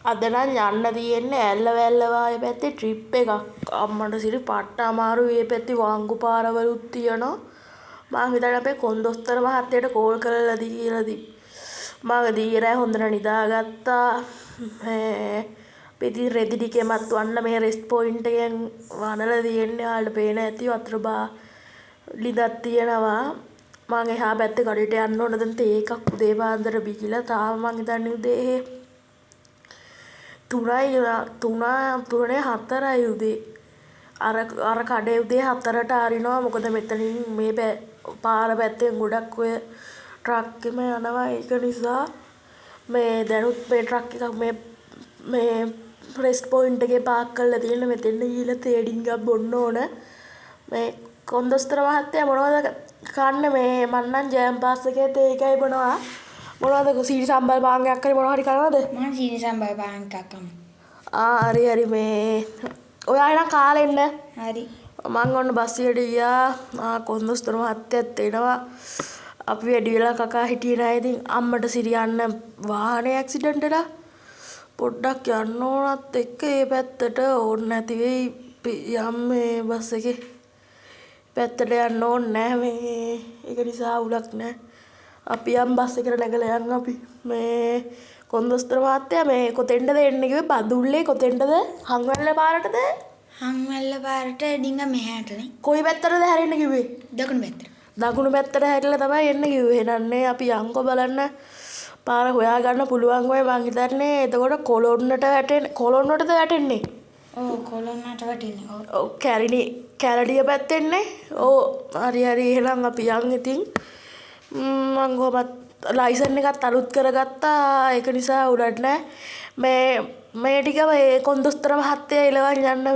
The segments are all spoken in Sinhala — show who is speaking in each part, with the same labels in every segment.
Speaker 1: අද නම් යන්න තියෙන්නේ ඇල්ල වැල්ල වාය පැත්තේ ට්‍රිප් එකක්. අම්මට සිරි පට්ට අමාරුයි. ඒ පැත්තේ වාංගු පාරවලුත් තියෙනවා. මං හිතන්නේ අපේ කොන්දොස්තර මහත්තයට කෝල් කරලා දීලා මම දීරෑ හොඳට නිදාගත්තා. අපි ඉතින් රෙදි ටිකෙමත් වන්න මේ රෙස්ට් පොයින්ට් එකෙන් වනලා තියෙන්නේ. ඔයාලට පේන ඇති වතුර ලිඳක් තියෙනවා. මං එහා පැත්තේ කඩේට යන්න ඕන. දැන් තේ එකක් උදේ පාන්දර බීලා තාම මං හිතන්නේ උදේ 3යි 4යි උදේ. අර කඩේ උදේ 4ට අරිනවා. මොකද මෙතනින් මේ පාර පැත්තෙන් ගොඩක් ඔය ට්‍රක් එම යනවා. ඒක නිසා මේ දැනුත් මේ ට්‍රක් එකක් මේ රෙස්ට් පොයින්ට් එකේ පාක් කරලා තියෙන. මෙතෙන් ගිහලා තේඩින් එකක් බොන්න ඕන. මේ කොන්දොස්තර මහත්තයා මොනවද කන්නේ? මේ මන්නම් ජෑම් පාස් එකේ තේ එකයි බොනවා. මොනවද සීනි සම්බල් පාන්ගයක් හරි මොනවා හරි කනවද?
Speaker 2: මම සීනි සම්බල් පාන් එකක් කමු.
Speaker 1: හරි මේ ඔයා එන කාලේ එන්න.
Speaker 2: හරි.
Speaker 1: මං ඔන්න බස් එකට ගියා. කොන්දොස්තර මහත්තයත් එනවා. අපි වැඩි වෙලා කකා හිටියේ නැහැ. ඉතින් අම්මට සිරියන්න වාහනේ ඇක්සිඩන්ට් වෙලා පොඩ්ඩක් යන්න ඕනත් එක්ක ඒ පැත්තට ඕන නැති වෙයි. යම් මේ බස් එකේ පැත්තට යන්න ඕනේ නැහැ. මේ ඒක නිසා අවුලක් නැහැ. අපි යම් බස් එකට නැගලා යන් අපි. මේ කොන්දොස්තර මහත්තයා මේ කොතෙන්ද එන්නේ කිව්වේ? බදුල්ලේ කොතෙන්ද? හංවැල්ල පාරටද?
Speaker 2: හංවැල්ල පාරට ඩිංග මෙහාටනේ.
Speaker 1: කොයි පැත්තටද හැරෙන්න කිව්වේ?
Speaker 2: දකුණු පැත්තට.
Speaker 1: දකුණු පැත්තට හැරිලා තමයි එන්න කිව්වේ. එහෙනම් අපි යන්කෝ බලන්න. පාර හොයා ගන්න පුළුවන් වෙයි මං හිතන්නේ. එතකොට කොළොන්නටද වැටෙන්නේ?
Speaker 2: ඔව් කොළොන්නට වැටෙන්නේ.
Speaker 1: ඔව් කැලණිය පැත්තෙන්නේ. ඔව් හරි එහෙනම් අපි යන් ඉතින්. මං කොහොමත් ලයිසන් එකත් අලුත් කරගත්තා. ඒක නිසා උඩට නෑ. මේ ටික මේ කොන්දොස්තර මහත්තයා එලවන් යන්න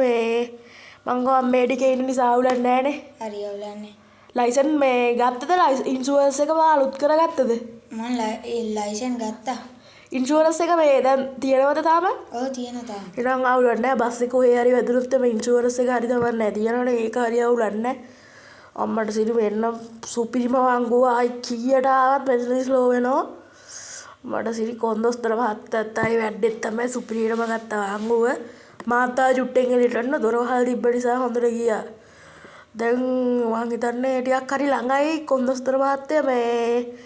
Speaker 1: මං ගොම් මේ ටිකේ ඉන්න නිසා උඩට නෑනේ.
Speaker 2: හරි අවුලන්නේ.
Speaker 1: ලයිසන් මේ ගත්තද? ඉන්ෂුරන්ස් එක අලුත් කරගත්තද?
Speaker 2: මම ලයිසන් ගත්තා.
Speaker 1: ඉන්ෂුරන්ස් එක මේ දැන් තියෙනවද තාම?
Speaker 2: ඔව් තියෙනවා තාම.
Speaker 1: එහෙනම් අවුලක් නෑ. බස් එක කොහේ හරි වැදුනොත් මේ ඉන්ෂුරන්ස් එක හරි තමයි නෑ. තියෙනවනේ ඒක හරි අවුලක් නෑ. අම්මට සිරි වෙන්න සුපිරිම වංගුව ආයි කීයට ආවත් මෙතන ස්ලෝ වෙනවා. මට සිරි කොන්දොස්තර මහත්තයාත් ආයි වැඩෙත් තමයි සුපිරියටම ගත්ත වංගුව. මාතා ජුට්ටෙන් එළියට යන්න දොරවල් තිබ්බ නිසා හොඳට ගියා. දැන් මං හිතන්නේ ටිකක් හරි ළඟයි කොන්දොස්තර මහත්තයා මේ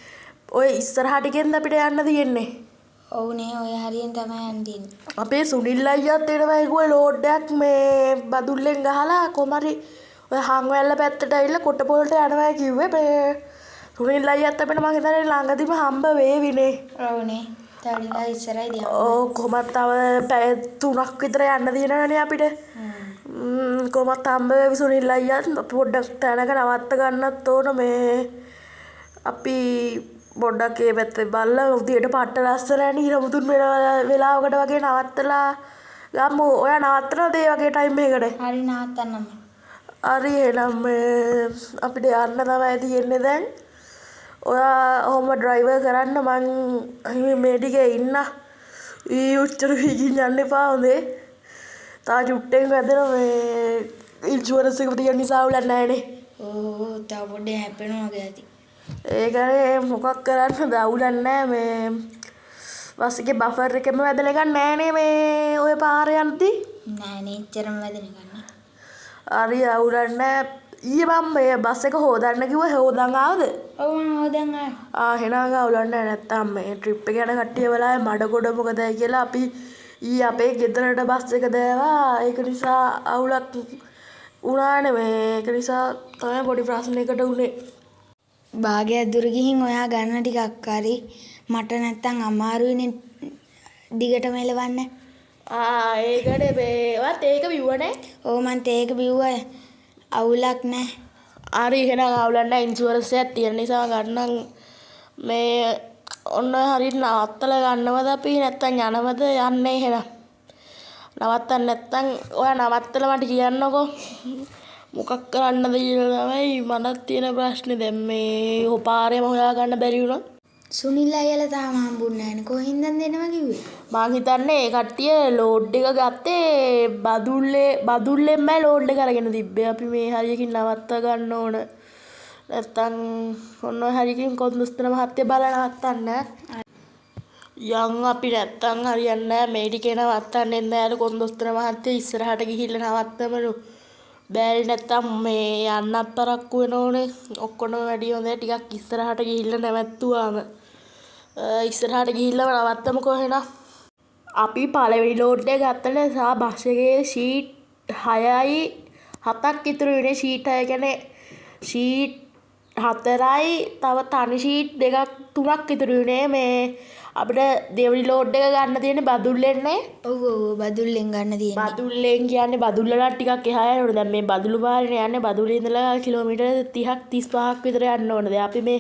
Speaker 1: ඔය ඉස්සරහා ටිකෙන්ද අපිට යන්න තියෙන්නේ.
Speaker 2: ඔව්නේ ඔය හරියෙන් තමයි යන්න තියෙන්නේ.
Speaker 1: අපේ සුනිල් අයියාත් එනවා ඒගොල්ලෝ ලෝඩ් එකක් මේ බදුල්ලෙන් ගහලා කොමරි ඔය හංවැල්ල පැත්තට ඇවිල්ලා කොටපොලට යනවා කිව්වේ. මේ සුනිල් අයියාත් අපිට මං හිතන්නේ ළඟදිම හම්බ වේවිනේ.
Speaker 2: ඔව්නේ. තව ඉස්සරයි දිහා.
Speaker 1: ඔව් කොහමත් තව පැය 3ක් විතර යන්න තියෙනවනේ අපිට. කොහමත් හම්බ වේවි සුනිල් අයියාත්. පොඩ්ඩක් තැනක නවත්ත ගන්නත් ඕන. මේ අපි පොඩ්ඩක් ඒ පැත්තේ බලලා උදේට පට්ට ලස්සනයි. ඉරමුතුන් වෙලාවකට වගේ නවත්තලා ගමු. ඔයා නවත්තනද ඒ වගේ ටයිම් එකකට?
Speaker 2: හරි නවත්තන්නම.
Speaker 1: හරි එහෙනම් අපිට යන්න තමයි තියෙන්නේ දැන්. ඔයා ඔහොම ඩ්‍රයිවර් කරන්න. මං මේ ටිකේ ඉන්න. උච්චර වීගින් යන්න එපා හොඳේ. තා චුට්ටෙන් වැදෙන මේ ඉන්ෂුරන්ස් එක තියෙන නිසා අවුලක් නැහැනේ.
Speaker 2: ඕ තව පොඩ්ඩක් හැපෙනවා වගේ ඇති.
Speaker 1: ඒකනේ මොකක් කරන්නද අවුලක් නැහැ. මේ බස් එකේ බෆර් එකෙම වැදලා ගන්න නෑනේ මේ ඔය පාරේ යන්ති.
Speaker 2: නෑනේ එච්චරම වැදෙන ගන්න.
Speaker 1: හරි අවුලක් නැහැ. ඊයේ මම මේ බස් එක හොදන්න කිව්වා. හොදන් ආවද?
Speaker 2: ඔව් මම හොදන් ආවා.
Speaker 1: එහෙනම් අවුලක් නැහැ. නැත්තම් මේ ට්‍රිප් එක යන කට්ටිය වෙලාවේ මඩගොඩ මොකදයි කියලා අපි ඊයේ අපේ ගෙදරට බස් එක දාවා. ඒක නිසා අවුලක් වුණානේ. ඒක නිසා තමයි පොඩි ප්‍රශ්නයකට උනේ.
Speaker 2: භාගයක් දුර ගිහින් ඔයා ගන්න ටිකක් හරි මට නැත්තම් අමාරුයිනේ දිගටම එලවන්න.
Speaker 1: ඒකනේ මේවත් ඒක බිව්වනේ.
Speaker 2: ඔව් මං තේක බිව්වා. අවුලක් නැහැ.
Speaker 1: හරි එහෙනම් අවුලක් නැහැ. ඉන්ෂුරන්ස් එකක් තියෙන නිසා ගන්නම්. මේ ඔන්න හරියට නවත්තලා ගන්නවද අපි නැත්තම් යනවද යන්නේ? එහෙනම් නවත්තන්න නැත්තම් ඔයා නවත්තලා මට කියන්නකෝ. මොකක් කරන්නද කියලා තමයි මටත් තියෙන ප්‍රශ්නේ. දැන් මේ පාරේම හොයාගන්න බැරි වුණා.
Speaker 2: සුනිල් අයියලා තාම හම්බුන්නේ නැහැනේ. කොහින්ද දෙනවා කිව්වේ?
Speaker 1: මං හිතන්නේ ඒ කට්ටිය ලෝඩ් එක ගත්තේ බදුල්ලෙන්මයි ලෝඩ් එක අරගෙන තිබ්බේ. අපි මේ හරියකින් නවත්ත ගන්න ඕන. නැත්තම් ඔන්න හරියකින් කොන්දොස්තර මහත්තයා බලලා නවත්තන්න. යන් අපි නැත්තම් හරියන්නේ නැහැ මේ ටිකේ නවත්තන්නේ නැහැ කොන්දොස්තර මහත්තයා ඉස්සරහට ගිහිල්ලා නවත්තමලු. බැරි නැත්තම් මේ යන්නත් පරක්කු වෙනෝනේ. ඔක්කොම වැඩි හොඳයි ටිකක් ඉස්සරහට ගිහිල්ලා නැවැත්තුවාම. ඉස්සරහට ගිහිල්ලා නවත්තමුකෝ එහෙනම්. අපි පළවෙනි ලෝඩ් එක ගත්තට සා බස් එකේ ෂීට් 6යි 7ක් ඉතුරු වෙන්නේ. ෂීට් 6 කියන්නේ ෂීට් 4යි තව තනි ෂීට් 2ක් 3ක් ඉතුරු වෙන්නේ. මේ අපිට දෙවෙනි ලෝඩ් එක ගන්න තියෙන්නේ බදුල්ලෙන්නේ.
Speaker 2: ඔව් ඔව් බදුල්ලෙන් ගන්න තියෙන්නේ.
Speaker 1: බදුල්ලෙන් කියන්නේ බදුල්ලලා ටිකක් එහා යනවනේ. දැන් මේ බදුළු පාරේ යන්නේ බදුල්ලේ ඉඳලා කිලෝමීටර් 30ක් 35ක් විතර යන්න ඕනේ. දැන් අපි මේ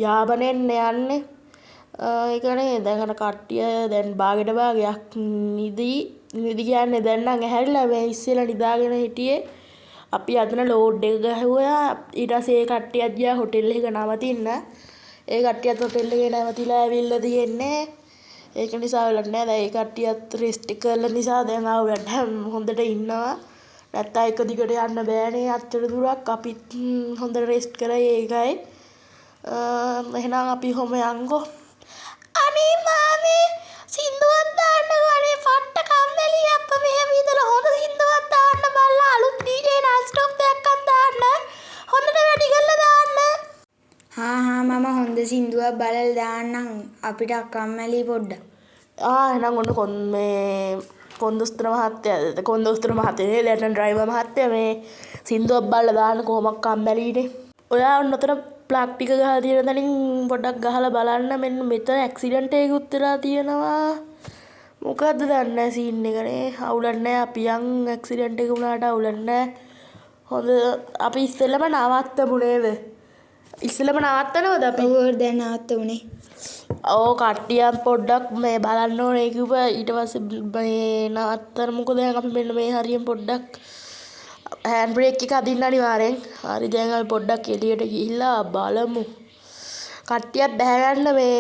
Speaker 1: යාබනෙන් යන්නේ. ඒකනේ දැන් අර කට්ටිය දැන් භාගයට භාගයක් නිදි කියන්නේ දැන් නම් ඇහැරිලා මේ ඉස්සෙල්ලා නිදාගෙන හිටියේ. අපි අදන ලෝඩ් එක ගහුවා. ඊට පස්සේ ඒ කට්ටියත් ගියා හොටෙල් එක නවතින්න. ඒ කට්ටියත් හොටෙල් එකේ නැවතිලා ඇවිල්ලා තියෙන්නේ. ඒක නිසා වෙලක් නෑ. දැන් ඒ කට්ටියත් රෙස්ට් කරලා නිසා දැන් ආවට හොඳට ඉන්නවා. නැත්තම් එක දිගට යන්න බෑනේ අච්චර දුරක්. අපිත් හොඳට රෙස්ට් කරයි ඒකයි. එහෙනම් අපි කොහොම යන්කෝ. අනේ මාමේ සින්දුවක් දාන්න ගානේ පට්ට කම්මැලි අප්ප මෙහෙම ඉඳලා හොඳ සින්දුවක් දාන්න බල්ලා අලුත් DJ non-stop එකක් දාන්න. හොඳට වැඩි කරලා දාන්න.
Speaker 2: හා මම හොඳ සින්දුවක් බලලා දාන්නම් අපිට කම්මැලි පොඩ්ඩක්.
Speaker 1: එහෙනම් ඔන්න මේ කොන්දොස්තර මහත්තයා දැන් ඩ්‍රයිවර් මහත්තයා මේ සින්දුවක් බලලා දාන්න කොහොමද කම්මැලිනේ. ඔයා ඔන්න උතර ප්ලග් ටික ගහලා තියෙන තැනින් පොඩ්ඩක් ගහලා බලන්න. මෙන්න මෙතන ඇක්සිඩන්ට් එකකුත් වෙලා තියෙනවා. මොකද්ද දන්නේ නැහැ සීන් එකනේ. අවුලක් නැහැ අපි යන් ඇක්සිඩන්ට් එක වුණාට අවුලක් නැහැ. හොඳ අපි ඉස්සෙල්ලම නවත්තමු නේද? ඉස්සෙල්ලම නවත්තනවද අපි?
Speaker 2: ඔව් දැන් නවත්තුනේ.
Speaker 1: ඕ කට්ටියක් පොඩ්ඩක් මේ බලන්න ඕනේ කිව්වා. ඊට පස්සේ මේ නවත්තන මොකද දැන් අපි මෙන්න මේ හරියෙන් පොඩ්ඩක් හෑන්ඩ් බ්‍රේක් එක අදින්න අනිවාර්යෙන්. හරි දැන් අපි පොඩ්ඩක් එළියට ගිහිල්ලා බලමු. කට්ටියක් බැහැ ගන්න මේ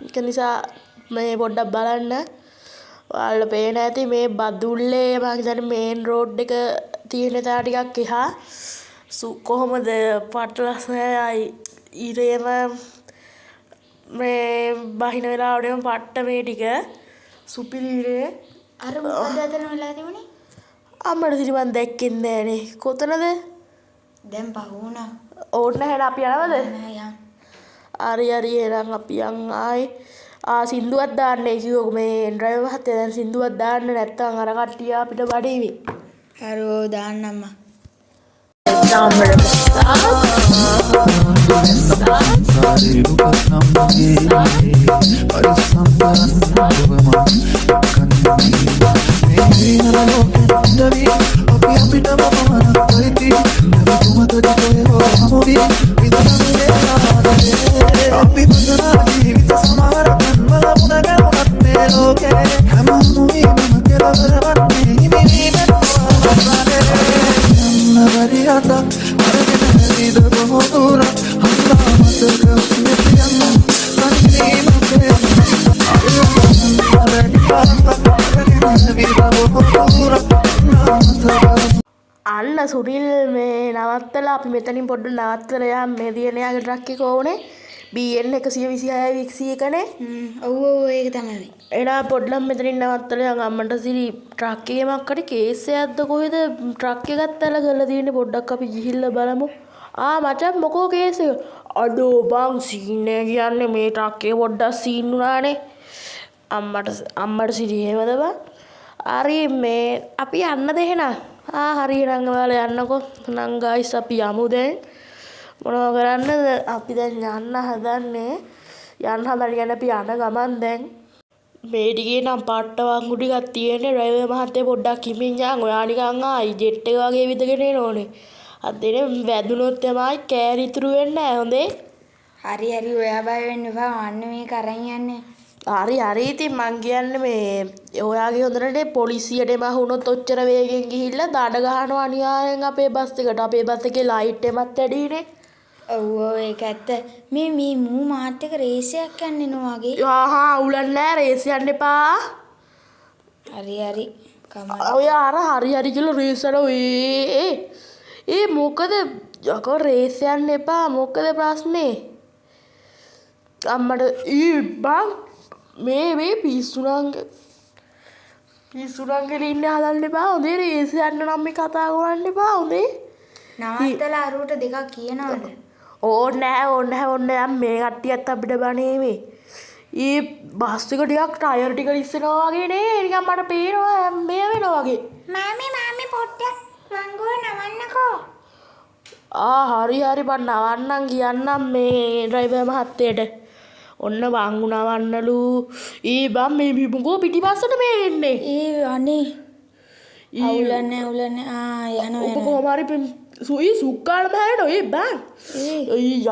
Speaker 1: ඒක නිසා මේ පොඩ්ඩක් බලන්න. ඔයාලට පේන ඇති මේ බදුල්ලේ මම හිතන්නේ මේන් රෝඩ් එක තියෙන තැන ටිකක් එහා කොහොමද පටලසයයි ඉරේම මේ බහින වෙලාවටම පට්ට මේ ටික සුපිරිනේ.
Speaker 2: අර මොකද අතන වෙලා තිබුණේ?
Speaker 1: අම්මට සිරි මන් දැක්කෙත් නෑනේ. කොතනද?
Speaker 2: දැන් පහුණා.
Speaker 1: ඕන්න එහෙනම් අපි යනවද?
Speaker 2: නෑ යන්.
Speaker 1: හරි එහෙනම් අපි යන් ආයි සින්දුවක් දාන්නේ කිව්වෝ මේ ඩ්‍රයිවර් මහත්තයා. දැන් සින්දුවක් දාන්න නැත්තම් අර කට්ටිය අපිට බඩේවි.
Speaker 2: හරි ඕ දාන්නම්ම.
Speaker 1: අන්න සුනිල් මේ නවත්තලා අපි මෙතනින් පොඩ්ඩක් නවත්තලා යන්න. මේ දින යාගේ ට්‍රක් එක ඕනේ BN 126 වික්සීකනේ.
Speaker 2: ඔව් ඔව් ඒක තමයි.
Speaker 1: එනා පොඩ්ඩක් මෙතනින් නවත්තලා යන්. අම්මන්ට සිරි ට්‍රක් එකේ මොකක්ද කේස් එකක්ද කොහෙද ට්‍රක් එකක් තැල කරලා තියෙන්නේ. පොඩ්ඩක් අපි ගිහිල්ලා බලමු. මචං මොකෝ කේස් එක? අඩෝ බං සීන් එක කියන්නේ මේ ට්‍රක් එක පොඩ්ඩක් සීන් වුණානේ. අම්මට සිරි එහෙමද බං? හරි මේ අපි යන්නද එහෙනම්? හරි නම් ඔයාලා යන්නකෝ. නම් ගයිස් අපි යමු දැන්. මොනවා කරන්නද? අපි දැන් යන්න හදන්නේ. අපි යන ගමන් දැන් මේ ටිකේ නම් පාට්ට වංගු ටිකක් තියෙන්නේ. ඩ්‍රයිවර් මහත්තයා පොඩ්ඩක් හිමින් යන්. ඔයා නිකන් ජෙට් එක වගේ විදගෙන එනෝනේ. අදේ වැදුනොත් තමයි කෑලි ඉතුරු වෙන්නේ නැහැ හොඳේ.
Speaker 2: හරි ඔයා බය වෙන්න එපා. අන්න මේක අරන් යන්නේ.
Speaker 1: හරි ඉතින් මං කියන්නේ මේ ඔයාගේ හොඳට පොලිසියට මහුනොත් ඔච්චර වේගෙන් ගිහිල්ලා දඩ ගහනවා අනිවාර්යෙන් අපේ බස් එකට. අපේ බස් එකේ ලයිට් එකමත් වැඩිනේ.
Speaker 2: ඔව් ඒක ඇත්ත. මේ මූ මාත් එක රේස් එකක් යන්න එනවා වගේ.
Speaker 1: අවුලක් නෑ රේස් යන්න එපා.
Speaker 2: හරි
Speaker 1: ඔය අර හරි කියලා රේස් යනවා. මොකද යකෝ රේස් යන්න එපා. මොකද ප්‍රශ්නේ? අම්මට බං මේ පිස්සුනංගේ ඉන්න හදන්න එපා හොඳේ රේසි යන්න නම් මේ කතා කරන්න එපා හොඳේ.
Speaker 2: නවත්තලා අරුවට දෙකක් කියනවද?
Speaker 1: ඕන්න දැන් මේ කට්ටියත් අපිට බනේ මේ. ඊ බස් එක ටිකක් ටයර් ටික ඉස්සෙනවා වගේ නේ නිකන් මට පේනවා මේ වෙනවා වගේ.
Speaker 2: මාමි පොට්ටක් වංගුව නවන්නකෝ.
Speaker 1: හරි බං නවන්නම් කියන්නම් මේ ඩ්‍රයිවර් මහත්තයට. ඔන්න වංගු නවන්නලු. ඊ බං මේ මුගෝ පිටිපස්සට මේ එන්නේ.
Speaker 2: අනේ අවුලන්නේ යනවා.
Speaker 1: ඔබ කොහොම හරි සුයි සුක්කාල බෑට ඔය බං.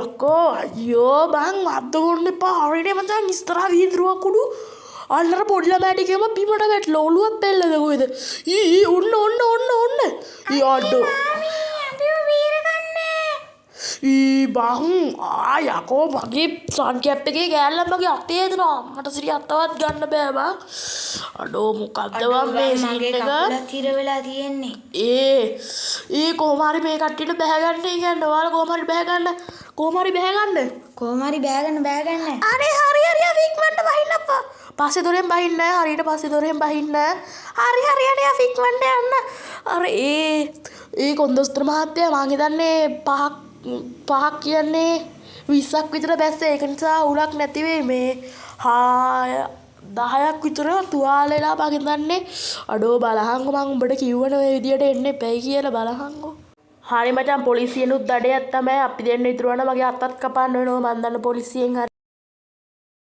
Speaker 1: යකෝ අයියෝ බං අද්ද ගොන්න එපා හරිනේ මචං ඉස්තරා වීදුරුවක් උඩු අන්නර පොඩි ළමයාට කියම බිමට වැටලා ඔළුවක් පෙල්ලද කොහෙද. ඔන්න අඩෝ බං යකෝ මගේ සන් කැප් එකේ කෑල්ලක් මගේ අතේ දෙනවා මට සිරි අතවත් ගන්න බෑ බං. අඩෝ මොකද්ද බං මේ සීන් එක
Speaker 2: තිර වෙලා තියෙන්නේ.
Speaker 1: කොහොම හරි මේ කට්ටියට බැහැගන්න කියන්නේ ඔයාලා කොහොම හරි බැහැගන්න.
Speaker 2: කොහොම හරි බෑගන්න.
Speaker 1: අනේ හරි අපි ඉක්මනට බහින්න අප්පා. පස්සේ දොරෙන් බහින්න හරියට පස්සේ දොරෙන් බහින්න. හරි අනේ අපි ඉක්මනට යන්න. අර ඒ කොන්දොස්තර මහත්තයා මං හිතන්නේ පහක් කියන්නේ 20ක් විතර බැස්සේ ඒක නිසා උලක් නැති වෙයි මේ 10ක් විතර තුවාල වෙලා මං හිතන්නේ. අඩෝ බලහන්කෝ මං උඹට කිව්වනේ ඔය විදියට එන්න එපයි කියලා බලහන්කෝ. හරි මචං පොලිසියෙනුත් දඩයක් තමයි අපි දෙන්න ඉතුරු වුණා මගේ අතත් කපන්න වෙනවා මං දන්න පොලිසියෙන්.